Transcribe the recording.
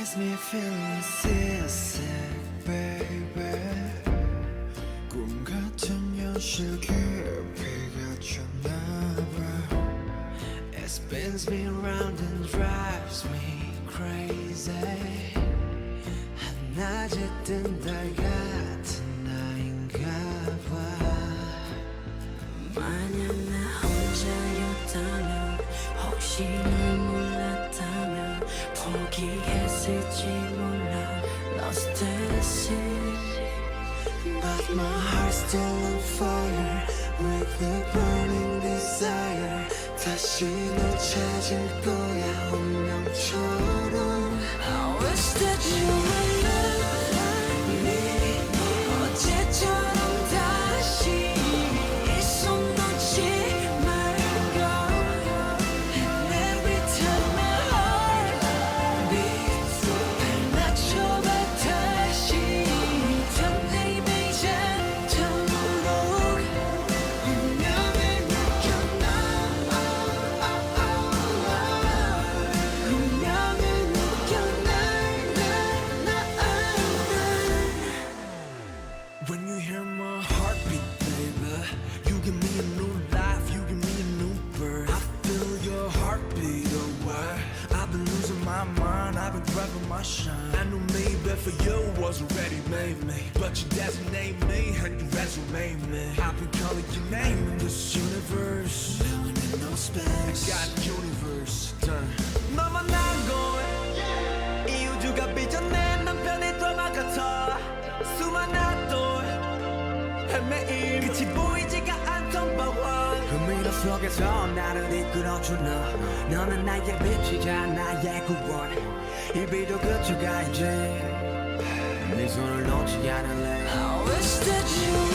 has me feeling seasick, baby. 꿈 같은 현실 깊이가 쳤나봐. It spins me round and drives me crazy. 한낮에 뜬 달 같은 나인가봐. 만약 나 혼자였다면 혹시 널 몰랐다면 포기했을지 몰라 Lost at sea. But my heart's still on fire with a burning desire. 다시 널 찾을 거야 운명처럼. I wish that you were not like me. 어제처럼 다시 이 손 놓지 말고. And every time my heart beats 발 맞춰봐 다시 더 내비잖도록 운명을 느껴나. 운명을 느껴나. When you hear my heartbeat, baby, you give me a new life, you give me a new birth. I feel your heartbeat away. I've been losing my mind, I've been grabbing my shine. I knew maybe for you was already made me, but you designate me and you resume me. I've been calling your name in this universe. Now I'm in no space. I got the universe done. 너만 난 거야. 이 우주가 빚어낸 남편의 드라마 같아. 수많은 또 헤매임 끝이 보이지가 않던 밤과 그 미로 속에서 나를 이끌어준 너. 너는 나의 빛이자 나의 구원. 이 비도 그쳐가 이제 네 손을 놓지 않을래. I wish that you